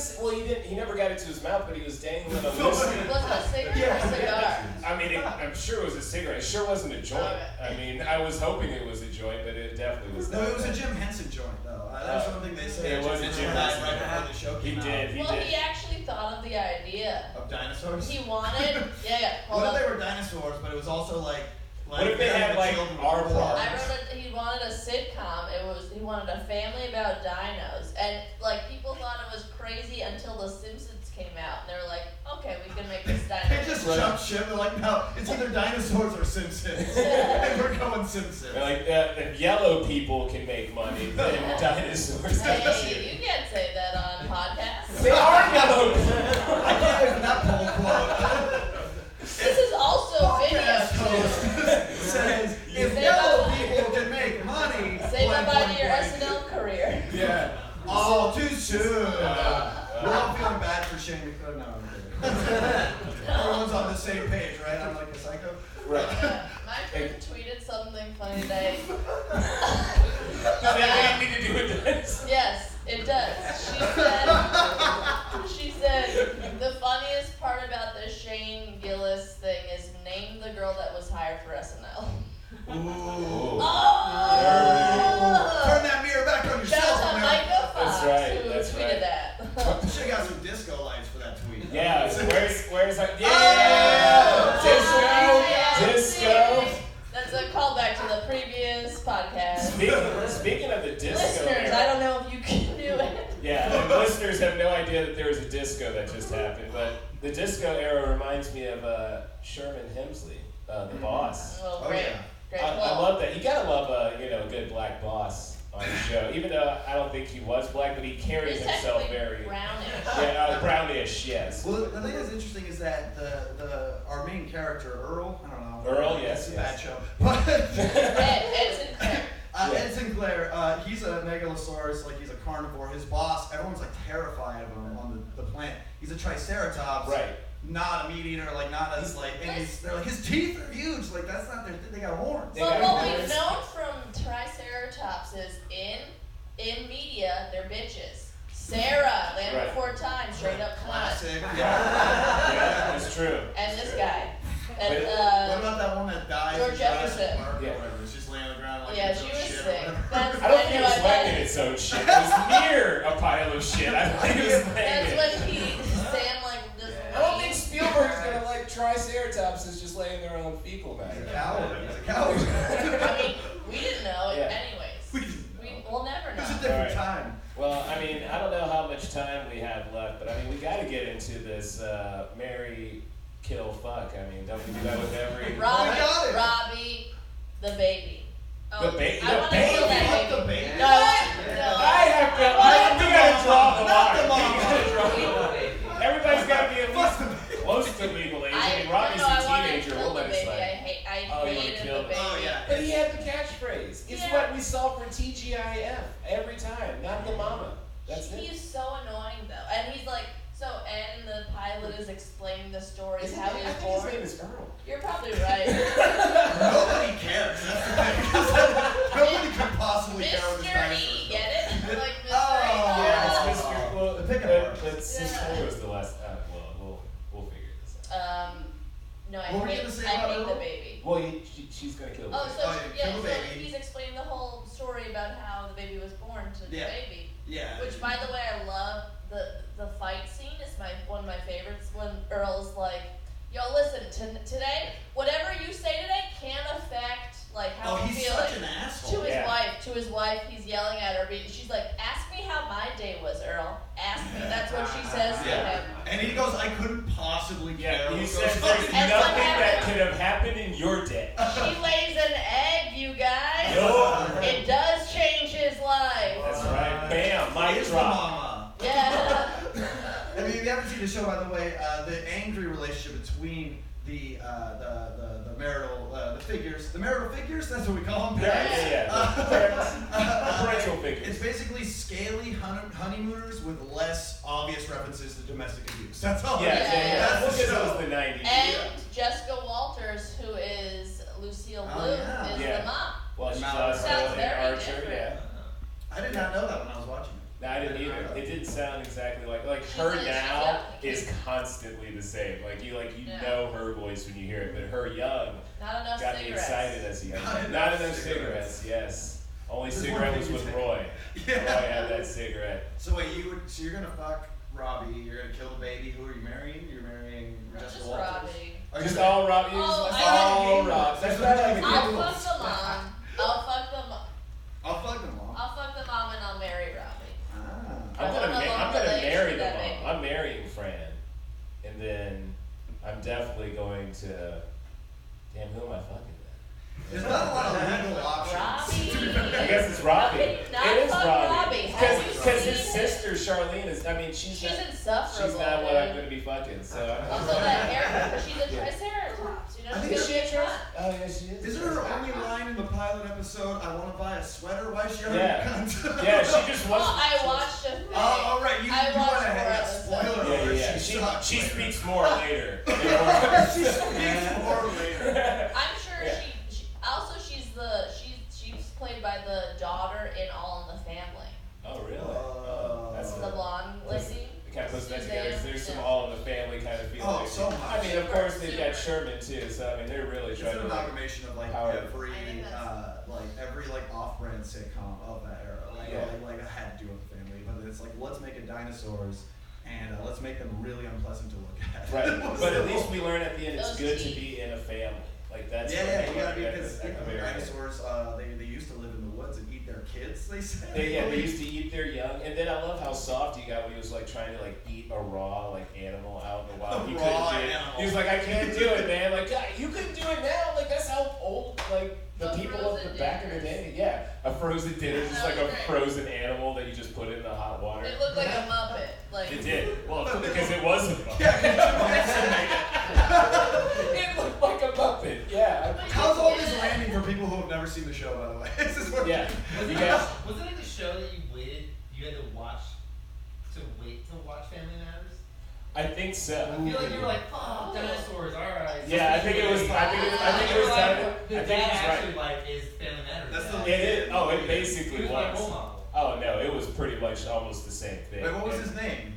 he never got it to his mouth, but he was dangling a Was it a cigarette or a cigar? I mean, I'm sure it was a cigarette. It sure wasn't a joint. I mean, I was hoping it was a joint, but it definitely was No, not. it was a Jim Henson joint, though. That's something they say. It was a Jim Henson Henson. right before the show He came did. out. He Well, did. he actually thought of the idea. Of dinosaurs? He wanted. Yeah. Hold What on. if they were dinosaurs, but it was also like What if they had, the like, children our were problems? I wrote it. He wanted a sitcom. He wanted a family about dinos, and like people thought it was crazy until The Simpsons came out, and they were like, okay, we can make this dino. They just jumped ship. They're like, no, it's either dinosaurs or Simpsons. And we're going Simpsons. They're like, if yellow people can make money, then dinosaurs can Hey, too. you can't say that on podcasts. They are yellow. I can't wait for that poll quote. This is also video. Says, if Say yellow bye-bye. people can make money. Say blank, bye-bye blank, to your blank. SNL career. Yeah. Oh, too soon. We're all feeling bad for Shane McClure. No, I'm kidding. Everyone's on the same page, right? I'm like a psycho. Right. My friend tweeted something funny today. Does that have anything to do with this? Yes, it does. She said, the funniest part about the Shane Gillis thing is name the girl that was hired for SNL. Ooh. Oh! Turn that mirror back on yourself. Shout out to America. Micah Fox That's right, who that's tweeted right. that. You should have got some disco lights for that tweet. Yeah, where's our... Yeah! Oh, Disco! That's a callback to the previous podcast. Speaking of the disco Listeners, era, I don't know if you can do it. yeah, and listeners have no idea that there was a disco that just happened, but the disco era reminds me of Sherman Hemsley, the boss. Oh, great. yeah. Great I call. love that. You gotta love a good black boss on the show, even though I don't think he was black, but he carried He's himself technically very brownish. brownish. Yes. Well, the thing that's interesting is that our main character, Earl, I don't know. Earl, yes, It's a yes. bad show. But Ed Sinclair. Ed Sinclair, he's a megalosaurus, like he's a carnivore. His boss, everyone's like terrified of him on the plant. He's a triceratops. Right. Not a meat eater, like not as like, and they're like, his teeth are huge, like that's not their thing, they got horns. Well, what we've known from Triceratops is in media, they're bitches. Sarah, Land Right. Before Time, straight up cunt. Classic, Yeah, that's true. And this guy. And, what about that one that died? George in Jurassic Jefferson. Park or Yeah. whatever? It's just laying on the ground like Yeah, it's she own was shit or sick. whatever. That's I don't when think I it was knew laying in its own shit. It was near a pile of shit. I think it was laying That's in. when Sam like just. I don't think Spielberg's gonna like Triceratops is just laying their own fecal matter. He's a coward. He's a coward. I mean, we didn't know it Yeah. anyways. We'll never know. It's a different Alright. time. Well, I mean, I don't know how much time we have left, but I mean, we got to get into this marry, kill, fuck. I mean, don't we do that with every? Robbie, the baby. The baby. I want to kill that baby. The baby. No, no. We gotta draw the Not the line. mom. We gotta draw the line. Everybody's got to be at least close to legal age. I mean, Robbie's I a want to teenager. kill We'll the let it baby. slide. I Oh, you wanna hated kill? the baby. Oh, yeah. But he had the catchphrase. It's Yeah. what we saw for TGIF every time, not the mama. That's it. He's so annoying though, and he's like, and the pilot is explaining the story Isn't how it- he I was think his born. name is Earl. You're probably right. Nobody cares. That's the thing. Nobody could possibly care what this Mr. dinosaur E, is. get it? Like Mr. E. Yeah, it's Mr. Well, The pickup but artist. Sinclair was the last. We'll figure this out. No, I What were you hate, gonna say I about hate the Earl? baby. Well, she's gonna kill the Oh, baby. so Oh, yeah, yeah, kill the so baby. he's explaining the whole story about how the baby was born to Yeah. the baby. Yeah. Which, by the way, I love the fight scene is one of my favorites when Earl's like, "Yo, listen, today, whatever you say today can't affect like how Oh, I'm he's feeling." such an asshole. To his Yeah. wife, he's yelling at her. She's like, "Ask me how my day was, Earl. Ask me." That's what she says to Yeah. him. And he goes, I couldn't possibly care. Yeah, he what says goes there's on." And nothing what that happened? could have happened in your day. She lays an egg, you guys. No. It does change his life. That's right. Bam, mic Here's the drop. mama. Yeah. I mean, if you haven't seen the show, by the way, the angry relationship between the marital the marital figures. That's what we call them. Yeah. Parental figures. It's basically scaly honeymooners with less obvious references to domestic abuse. That's all. Yeah, it is. yeah. That's Look the at show. those the 90s. And Jessica Walters, who is Lucille Oh, Bluth, yeah. is Yeah. the mom. Well, she's Sounds also an very archer. different. Yeah. I did not know that when I was watching it. No, I didn't either. It didn't sound exactly like She's her like- now yeah. is constantly the same. Like you Yeah. know her voice when you hear it, but her young Not enough got me cigarettes. excited as he Not Not enough enough cigarettes. cigarettes. Yes. Only There's cigarette one was thing you with take. Roy. Yeah. Roy had that cigarette. So wait, so you're gonna fuck Robbie, you're gonna kill the baby. Who are you marrying? You're marrying Jessica Just Walters. Robbie. Are you Just gonna- all Robbie. Oh, That's I all had- Robbie. That's That's not what like a I'll good fuck the mom. I'll fuck the mom. marrying Fran, and then I'm definitely going to. Damn, who am I fucking? There's not a lot of legal options. I guess it's Robbie. Not It is fuck Robbie. Have you Because his seen- sister Charlene is. I mean, she's insufferable. She's not what I'm dude. going to be fucking. So. Also, that hair, she's a triceratops. You know, I think she's she a big cut. Oh yeah, she is. Isn't her only line in the pilot episode, I want to buy a sweater? Why is she already Yeah. cunt? Yeah, she just Well, wants. I watched a thing. Oh, right, you I went watched ahead. more Spoiler episodes. alert. Yeah. She sucks She later. speaks more later. She speaks more later. I'm sure she also she's played by the daughter in All in the Family. Oh really? That's The blonde lady. It kind of puts that Suzanne. together. There's some All in the Family kind of feeling. Oh, so much. I mean, of course they've got Sherman too. So I mean, they're really It's trying an to. amalgamation of like power- every off-brand sitcom of that era. Like I had to do with the family, but it's like let's make it dinosaurs and let's make them really unpleasant to look at. Right, but at least we learn at the end it's Those good to teeth. be in a family. Like that's Yeah, what yeah, they you gotta learn be at because the very end. dinosaurs they used to live in the woods and eat their kids. They said. They used to eat their young, and then I love how soft he got when he was like trying to like eat a raw like animal out in the wild. He couldn't Raw do it. animal. He was like, I can't do it, man. Like, God, you couldn't do it now. Like that's how old like the The people of the frozen back in the day. Yeah, a frozen dinner, just like a frozen animal that you just put in the hot water. It looked like a Muppet. Like It did. Well, because it wasn't. It looked like a Muppet. Yeah. How's all this landing for people who have never seen the show? By the way, this is what. Yeah. Was You it, guys. was it like the show that you had to watch Family Matters? I think so. I feel like you were like, oh, dinosaurs, alright. Yeah, I think it was. I think it was I right. think That's actually like is Family Matters. That's now. the- It is. Oh, it basically Who's my was. role model? Oh no, it was pretty much almost the same thing. Wait, what was his name?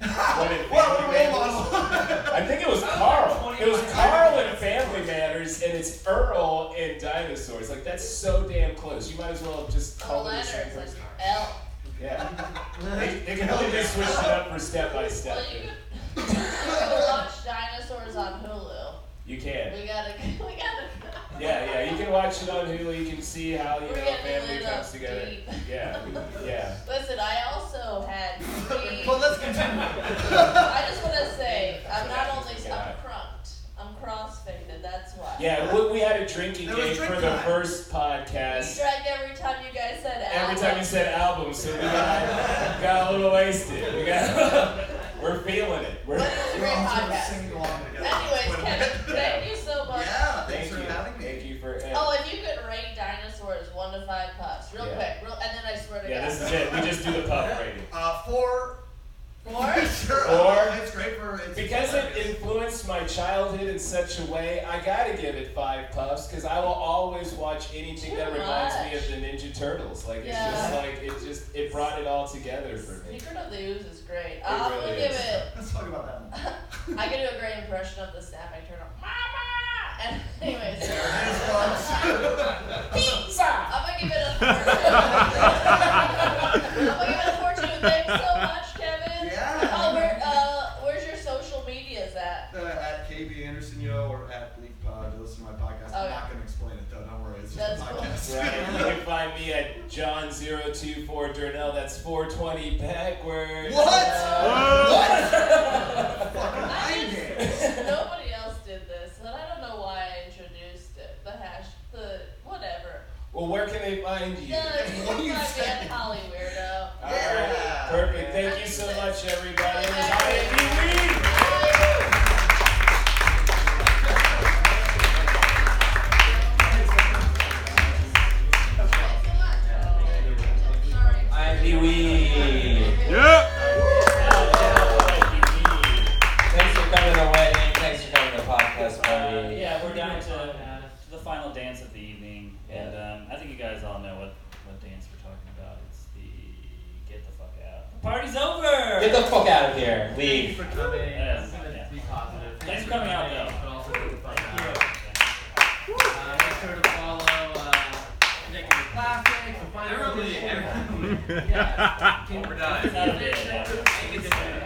What in What Family role Matters? model? I think it was Carl. It was Carl in Family Matters, and it's Earl in Dinosaurs. Like that's so damn close. You might as well have just the called it the same letters, like person. L. Yeah. They can only be switched it up for step by step. Well, you can watch Dinosaurs on Hulu. You can. We gotta. Yeah, you can watch it on Hulu. You can see how We're a getting family lit comes up together. deep. Yeah. Listen, I also had three. But let's continue. I just want to say, I'm not only God. I'm crunked. I'm cross-faded. That's why. Yeah, we had a drinking There was game drink for the time. first We podcast. drank every time you guys said Every album. time you said album, so we got a little wasted. We're feeling it. But it was a We're great all sort of podcast. singing along together. Anyways, Kevin, thank you so much. Yeah, thanks for having me. Thank you for. Oh, if you could rate Dinosaurs 1 to 5 puffs, real Yeah. quick, and then I swear to Yeah, God. this is it. We just do the puff rating. 4. 4? Sure. Four. It's great for. It's Because it influenced my childhood in such a way, I gotta give it 5 puffs because I will always watch anything that Too reminds me much. of the Ninja Turtles. Like Yeah. it's just like it brought it all together for me. Secret of the Ooze is great. It I'm really gonna give is. it. Let's talk about that one. I can do a great impression of the snapping turtle. Mama! And anyways. Pizza! I'm gonna give it a 4. Thanks so much, Kevin. Yeah. Oh, where's your social medias at? At KB Anderson Yo or at Leaf Pod to listen to my podcast. I'm Okay. not gonna explain it though. Don't worry. It's just That's a cool. podcast. Right. You can find me at John024 Durnell. That's 420 backwards. What? Fucking nobody else did this, and I don't know why I introduced it. The whatever. Well, where can they find you? What do you say? Holly Weirdo. All right. Perfect. Thank you so much, everybody. It was IAB Week. IAB Week. Yeah. Thanks for coming to the wedding. Thanks for coming to the podcast party. Yeah, we're down to the final dance of the evening, and I think you guys all know what dance we're talking about. It's the get the fuck out. The party's over. Get the fuck out of here. Thank you Leave. for coming. Yeah. Be positive. Thanks for coming out, though. But also get the fuck out. Make sure to follow Connecting with Classics and find everybody. Yeah. We're done. It's not a big deal.